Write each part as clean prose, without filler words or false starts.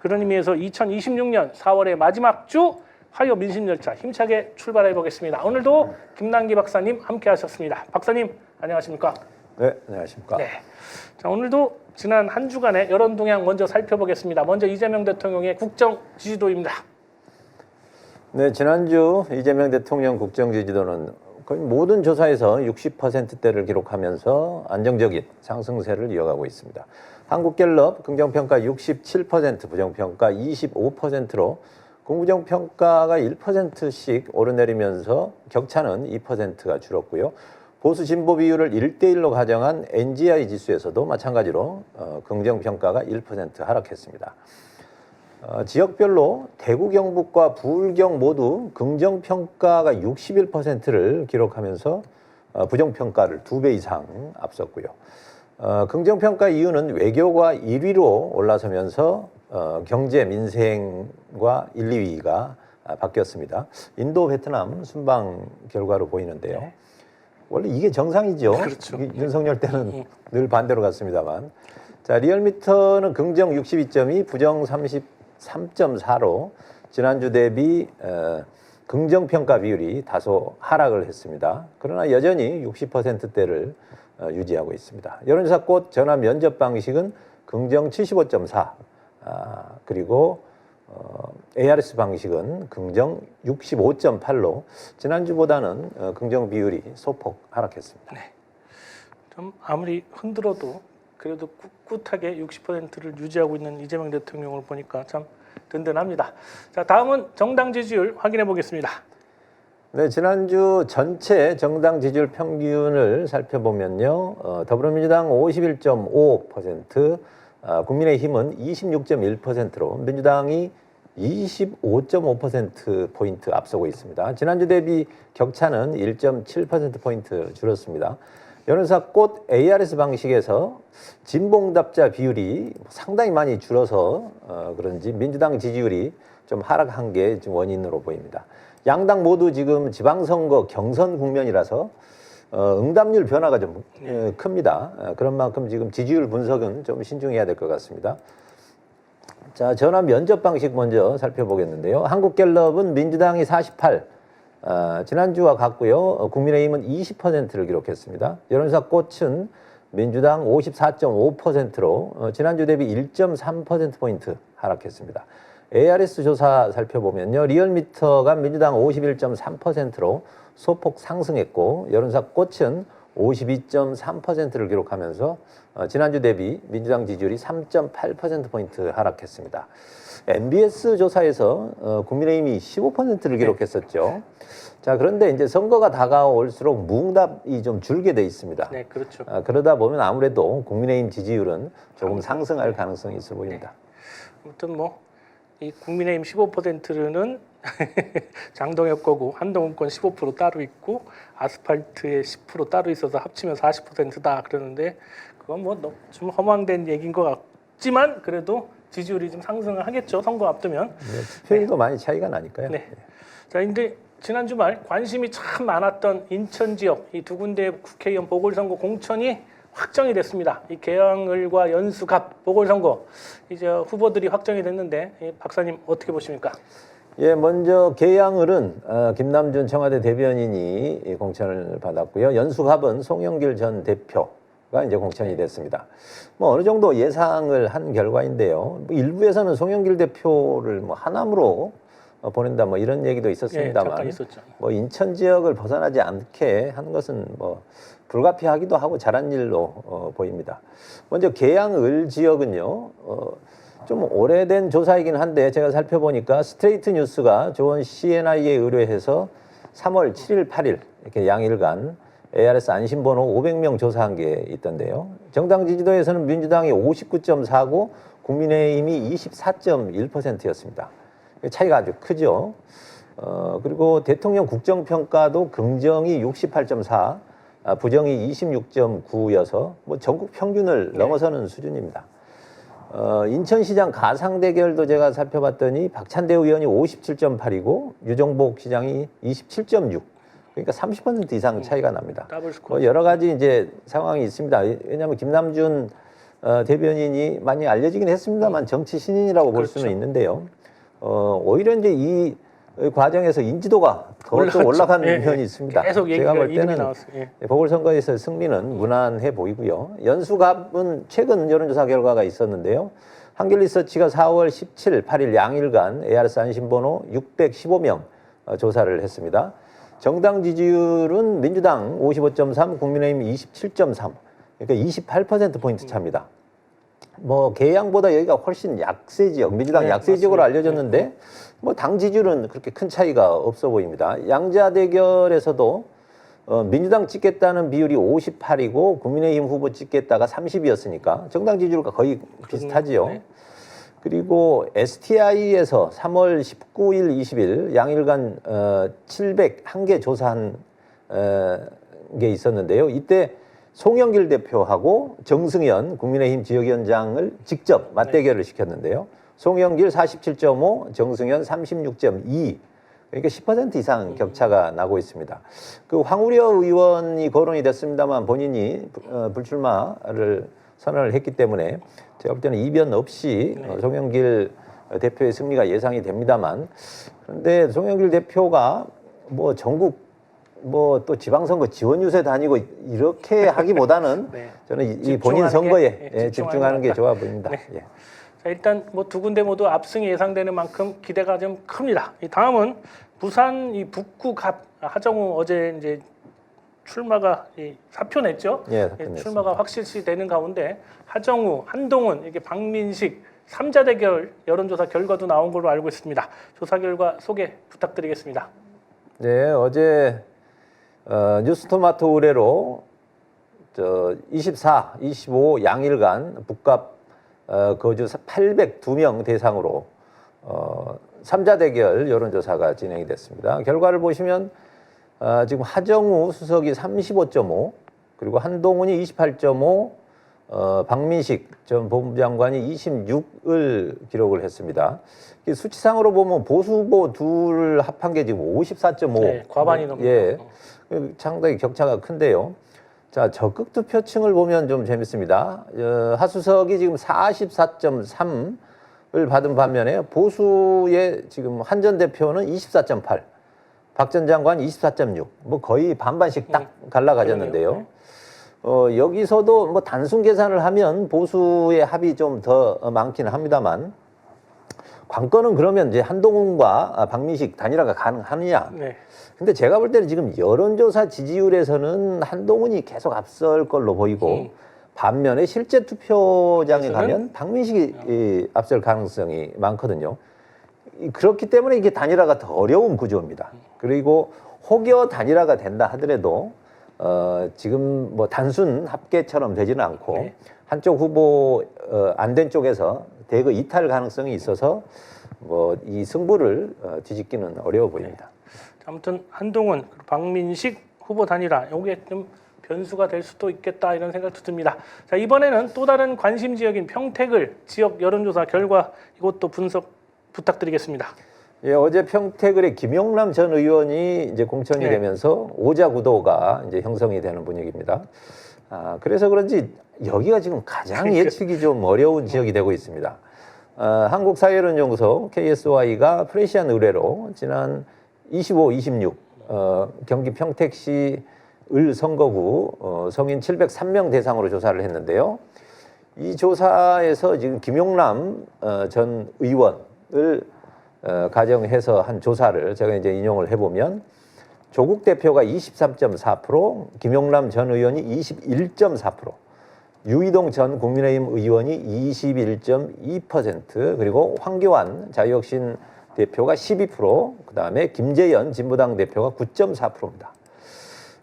그런 의미에서 2026년 4월의 마지막 주 화요 민심열차 힘차게 출발해 보겠습니다. 오늘도 김남기 박사님 함께 하셨습니다. 박사님 안녕하십니까? 네, 안녕하십니까? 네. 자, 오늘도 지난 한 주간의 여론 동향 먼저 살펴보겠습니다. 먼저 이재명 대통령의 국정 지지도입니다. 네, 지난주 이재명 대통령 국정 지지도는 거의 모든 조사에서 60%대를 기록하면서 안정적인 상승세를 이어가고 있습니다. 한국갤럽 긍정평가 67%, 부정평가 25%로 긍부정평가가 1%씩 오르내리면서 격차는 2%가 줄었고요. 보수 진보 비율을 1대1로 가정한 NGI 지수에서도 마찬가지로 긍정평가가 1% 하락했습니다. 지역별로 대구, 경북과 부울경 모두 긍정평가가 61%를 기록하면서 부정평가를 2배 이상 앞섰고요. 긍정평가 이유는 외교가 1위로 올라서면서 경제, 민생과 1, 2위가 바뀌었습니다. 인도, 베트남 순방 결과로 보이는데요. 네. 원래 이게 정상이죠. 그렇죠. 윤석열 때는 늘 반대로 갔습니다.만. 자, 리얼미터는 긍정 62.2, 부정 33.4로 지난주 대비 긍정평가 비율이 다소 하락을 했습니다. 그러나 여전히 60%대를 유지하고 있습니다. 여론조사 꽃 전화 면접 방식은 긍정 75.4, 그리고 ARS 방식은 긍정 65.8로 지난주보다는 긍정 비율이 소폭 하락했습니다. 네. 좀 아무리 흔들어도 그래도 꿋꿋하게 60%를 유지하고 있는 이재명 대통령을 보니까 참 든든합니다. 자, 다음은 정당 지지율 확인해 보겠습니다. 네, 지난주 전체 정당 지지율 평균을 살펴보면요. 더불어민주당 51.5%, 국민의힘은 26.1%로 민주당이 25.5%포인트 앞서고 있습니다. 지난주 대비 격차는 1.7%포인트 줄었습니다. 여론조사 꽃 ARS 방식에서 진보응답자 비율이 상당히 많이 줄어서 그런지 민주당 지지율이 좀 하락한 게 지금 원인으로 보입니다. 양당 모두 지금 지방선거 경선 국면이라서 응답률 변화가 좀 큽니다. 그런 만큼 지금 지지율 분석은 좀 신중해야 될 것 같습니다. 자, 전화 면접 방식 먼저 살펴보겠는데요. 한국갤럽은 민주당이 48, 지난주와 같고요. 국민의힘은 20%를 기록했습니다. 여론조사 꽃은 민주당 54.5%로 지난주 대비 1.3%포인트 하락했습니다. ARS 조사 살펴보면요. 리얼미터가 민주당 51.3%로 소폭 상승했고 여론조사 꽃은 52.3%를 기록하면서 지난주 대비 민주당 지지율이 3.8%포인트 하락했습니다. MBS 조사에서 국민의힘이 15%를 기록했었죠. 자, 그런데 이제 선거가 다가올수록 무응답이 좀 줄게 돼 있습니다. 네, 그렇죠. 그러다 보면 아무래도 국민의힘 지지율은 조금 상승할 가능성이 있어 보입니다. 네. 아무튼 뭐 이 국민의힘 15%는 장동혁 거고 한동훈 건 15% 따로 있고 아스팔트에 10% 따로 있어서 합치면 40%다 그러는데 그건 뭐 좀 허망된 얘기인 것 같지만 그래도 지지율이 좀 상승을 하겠죠. 선거 앞두면. 네, 투표율도 많이 차이가 나니까요. 네. 자, 이제 지난 주말 관심이 참 많았던 인천 지역 이 두 군데 국회의원 보궐선거 공천이 확정이 됐습니다. 이 계양을과 연수갑 보궐선거 이제 후보들이 확정이 됐는데 박사님 어떻게 보십니까? 예, 먼저 계양을은 김남준 청와대 대변인이 공천을 받았고요. 연수갑은 송영길 전 대표가 이제 공천이 됐습니다. 뭐 어느 정도 예상을 한 결과인데요. 일부에서는 송영길 대표를 뭐 하남으로 보낸다 뭐 이런 얘기도 있었습니다만, 뭐 인천 지역을 벗어나지 않게 하는 것은 뭐 불가피하기도 하고 잘한 일로 보입니다. 먼저 계양을 지역은요, 좀 오래된 조사이긴 한데 제가 살펴보니까 스트레이트 뉴스가 조원 CNI에 의뢰해서 3월 7일, 8일 이렇게 양일간 ARS 안심번호 500명 조사한 게 있던데요. 정당 지지도에서는 민주당이 59.4고 국민의힘이 24.1%였습니다. 차이가 아주 크죠. 그리고 대통령 국정평가도 긍정이 68.4, 부정이 26.9여서 뭐 전국 평균을 넘어서는 수준입니다. 인천시장 가상 대결도 제가 살펴봤더니 박찬대 의원이 57.8이고 유정복 시장이 27.6. 그러니까 30% 이상 차이가 납니다. 더블 스코어. 뭐 여러 가지 이제 상황이 있습니다. 왜냐하면 김남준 대변인이 많이 알려지긴 했습니다만 정치 신인이라고 볼 수는 그렇죠. 있는데요. 오히려 이제 이 과정에서 인지도가 더 좀 올라간 예, 면이 예. 있습니다. 계속 제가 얘기가 볼 이름이 때는 나왔어요. 예. 보궐선거에서 승리는 무난해 보이고요. 연수갑은 최근 여론조사 결과가 있었는데요. 한길리서치가 4월 17, 8일 양일간 ARS 안심번호 615명 조사를 했습니다. 정당 지지율은 민주당 55.3, 국민의힘 27.3, 그러니까 28%포인트 차입니다. 뭐 개양보다 여기가 훨씬 약세 지역, 민주당 네, 약세 지역으로 맞습니다. 알려졌는데 뭐 당 지지율은 그렇게 큰 차이가 없어 보입니다. 양자 대결에서도 민주당 찍겠다는 비율이 58이고 국민의힘 후보 찍겠다가 30이었으니까 정당 지지율과 거의 비슷하지요. 네. 그리고 STI에서 3월 19일, 20일 양일간 701개 조사한 게 있었는데요. 이때 송영길 대표하고 정승현 국민의힘 지역위원장을 직접 맞대결을 시켰는데요. 송영길 47.5, 정승현 36.2. 그러니까 10% 이상 격차가 나고 있습니다. 그 황우려 의원이 거론이 됐습니다만 본인이 불출마를 선언을 했기 때문에 제가 볼 때는 이변 없이 송영길 대표의 승리가 예상이 됩니다만, 그런데 송영길 대표가 뭐 전국 뭐 또 지방선거 지원 유세 다니고 이렇게 하기보다는 네. 저는 이 본인 선거에 집중하는 게 좋아 보입니다. 네. 예. 자, 일단 뭐 두 군데 모두 압승이 예상되는 만큼 기대가 좀 큽니다. 이 다음은 부산 이 북구 갑 하정우 어제 이제 출마가 사표 냈죠. 예, 사표 냈습니다. 출마가 확실시되는 가운데 하정우, 한동훈, 이게 박민식 3자 대결 여론조사 결과도 나온 걸로 알고 있습니다. 조사 결과 소개 부탁드리겠습니다. 네, 어제 뉴스토마토 의뢰로 24, 25 양일간 북갑 거주 802명 대상으로 3자 대결 여론조사가 진행이 됐습니다. 결과를 보시면 지금 하정우 수석이 35.5, 그리고 한동훈이 28.5, 박민식 전 법무장관이 26을 기록을 했습니다. 수치상으로 보면 보수 후보 둘 합한 게 지금 54.5. 네, 과반이 넘습니다. 예, 상당히 격차가 큰데요. 자, 적극 투표층을 보면 좀 재밌습니다. 하수석이 지금 44.3을 받은 반면에 보수의 지금 한 전 대표는 24.8, 박 전 장관 24.6, 뭐 거의 반반씩 딱 갈라가졌는데요. 여기서도 뭐 단순 계산을 하면 보수의 합이 좀 더 많기는 합니다만, 관건은 그러면 이제 한동훈과 박민식 단일화가 가능하느냐. 네. 근데 제가 볼 때는 지금 여론조사 지지율에서는 한동훈이 계속 앞설 걸로 보이고, 반면에 실제 투표장에 가면 박민식이 앞설 가능성이 많거든요. 그렇기 때문에 이게 단일화가 더 어려운 구조입니다. 그리고 혹여 단일화가 된다 하더라도 지금 뭐 단순 합계처럼 되지는 않고 네. 한쪽 후보 안 된 쪽에서 대거 이탈 가능성이 있어서 뭐 이 승부를 뒤집기는 어려워 보입니다. 아무튼 한동훈, 박민식 후보 단일화 이게 좀 변수가 될 수도 있겠다 이런 생각도 듭니다. 자, 이번에는 또 다른 관심 지역인 평택을 지역 여론조사 결과 이것도 분석 부탁드리겠습니다. 예, 어제 평택을의 김용남 전 의원이 이제 공천이 되면서 오자 구도가 이제 형성이 되는 분위기입니다. 그래서 그런지 여기가 지금 가장 예측이 좀 어려운 지역이 되고 있습니다. 한국사회론연구소 KSY가 프레시안 의뢰로 지난 25, 26 경기 평택시 을 선거구 성인 703명 대상으로 조사를 했는데요. 이 조사에서 지금 김용남 전 의원을 가정해서 한 조사를 제가 이제 인용을 해보면, 조국 대표가 23.4%, 김용남 전 의원이 21.4%, 유이동 전 국민의힘 의원이 21.2%, 그리고 황교안 자유혁신 대표가 12%, 그 다음에 김재현 진보당 대표가 9.4%입니다.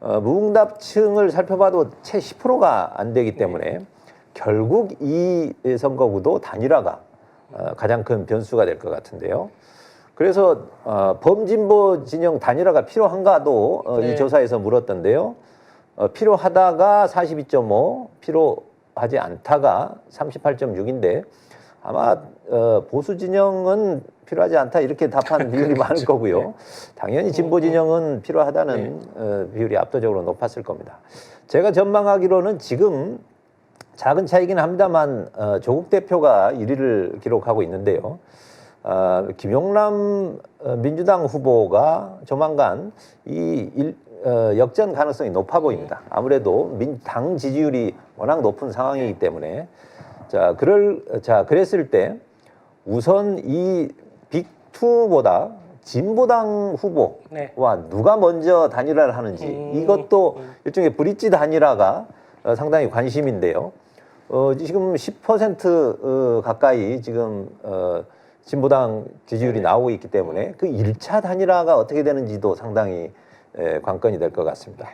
무응답층을 살펴봐도 채 10%가 안 되기 때문에 결국 이 선거구도 단일화가 가장 큰 변수가 될 것 같은데요. 그래서 범진보 진영 단일화가 필요한가도 이 조사에서 물었던데요. 필요하다가 42.5, 필요하지 않다가 38.6인데 아마 보수 진영은 필요하지 않다 이렇게 답한 비율이 많을 거고요. 당연히 진보 진영은 필요하다는 비율이 압도적으로 높았을 겁니다. 제가 전망하기로는 지금 작은 차이긴 합니다만 조국 대표가 1위를 기록하고 있는데요. 김용남 민주당 후보가 조만간 역전 가능성이 높아 보입니다. 아무래도 당 지지율이 워낙 높은 상황이기 때문에 그랬을 때 우선 이 빅2보다 진보당 후보와 네. 누가 먼저 단일화를 하는지 이것도 일종의 브릿지 단일화가 상당히 관심인데요. 지금 10% 가까이 지금 진보당 지지율이 나오고 있기 때문에 그 1차 단일화가 어떻게 되는지도 상당히 관건이 될 것 같습니다.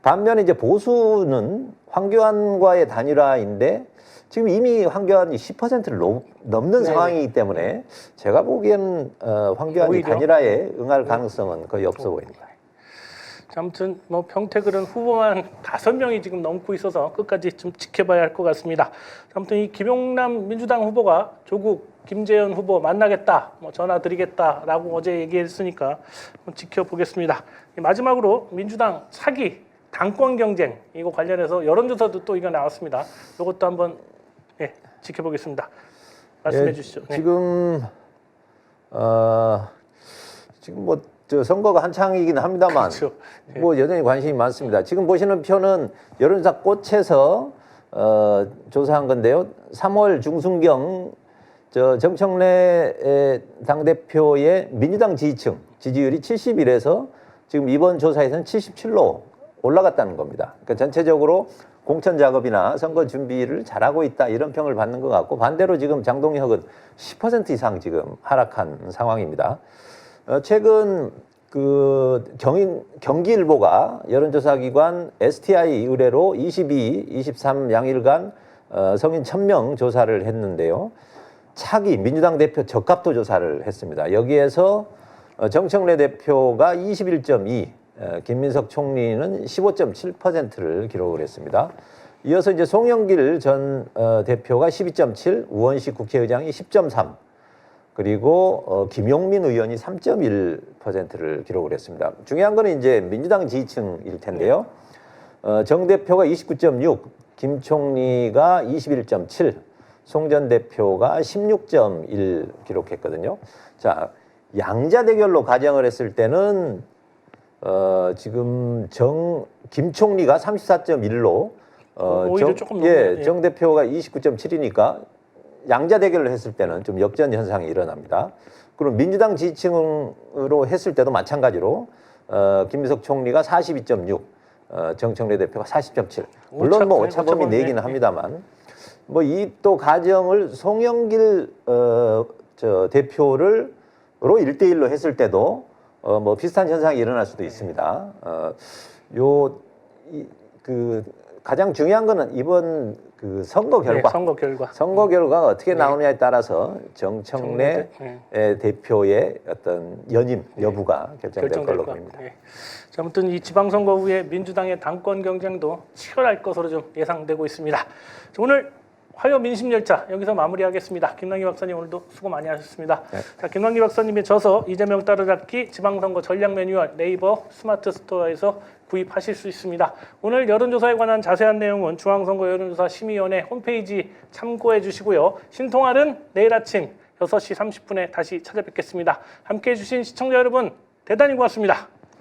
반면에 이제 보수는 황교안과의 단일화인데 지금 이미 황교안이 10%를 넘는 상황이기 때문에 제가 보기에는 황교안이 오히려? 단일화에 응할 가능성은 거의 없어 보입니다. 아무튼 뭐 평택을은 후보만 5명이 지금 넘고 있어서 끝까지 좀 지켜봐야 할 것 같습니다. 아무튼 이 김용남 민주당 후보가 조국 김재현 후보 만나겠다, 뭐 전화 드리겠다라고 어제 얘기했으니까 한번 지켜보겠습니다. 마지막으로 민주당 차기 당권 경쟁 이거 관련해서 여론조사도 또 이거 나왔습니다. 이것도 한번 지켜보겠습니다. 말씀해 주시죠. 네. 지금 뭐 선거가 한창이긴 합니다만 그렇죠. 뭐 여전히 관심이 많습니다. 지금 보시는 표는 여론조사 꽃에서 조사한 건데요. 3월 중순경 정청래 당대표의 민주당 지지층 지지율이 71에서 지금 이번 조사에서는 77로 올라갔다는 겁니다. 그러니까 전체적으로 공천 작업이나 선거 준비를 잘하고 있다 이런 평을 받는 것 같고 반대로 지금 장동혁은 10% 이상 지금 하락한 상황입니다. 최근 경기일보가 여론조사기관 STI 의뢰로 22, 23 양일간 성인 1000명 조사를 했는데요. 차기 민주당 대표 적합도 조사를 했습니다. 여기에서 정청래 대표가 21.2, 김민석 총리는 15.7%를 기록을 했습니다. 이어서 이제 송영길 전 대표가 12.7, 우원식 국회의장이 10.3, 그리고 김용민 의원이 3.1%를 기록을 했습니다. 중요한 거는 이제 민주당 지지층일 텐데요. 정 대표가 29.6, 김 총리가 21.7, 송 전 대표가 16.1 기록했거든요. 자, 양자 대결로 가정을 했을 때는 지금 김 총리가 34.1로 오히려 조금 높네요. 정 대표가 29.7이니까 양자 대결을 했을 때는 좀 역전 현상이 일어납니다. 그럼 민주당 지지층으로 했을 때도 마찬가지로 김민석 총리가 42.6, 정청래 대표가 40.7. 물론 뭐 오차범위 내기는 합니다만 뭐 이 또 가정을 송영길 대표를 1대1로 했을 때도 뭐 비슷한 현상이 일어날 수도 있습니다. 가장 중요한 거는 이번 선거 결과. 선거 결과가 어떻게 나오느냐에 따라서 정청래 대표의 어떤 연임 여부가 결정될 걸로 보입니다. 자, 아무튼 이 지방선거 후에 민주당의 당권 경쟁도 치열할 것으로 좀 예상되고 있습니다. 자, 오늘 화요 민심열차 여기서 마무리하겠습니다. 김남기 박사님 오늘도 수고 많이 하셨습니다. 네. 자, 김남기 박사님의 저서 이재명 따라잡기 지방선거 전략 매뉴얼 네이버 스마트 스토어에서 구입하실 수 있습니다. 오늘 여론조사에 관한 자세한 내용은 중앙선거 여론조사 심의위원회 홈페이지 참고해 주시고요. 신통할은 내일 아침 6시 30분에 다시 찾아뵙겠습니다. 함께해 주신 시청자 여러분 대단히 고맙습니다.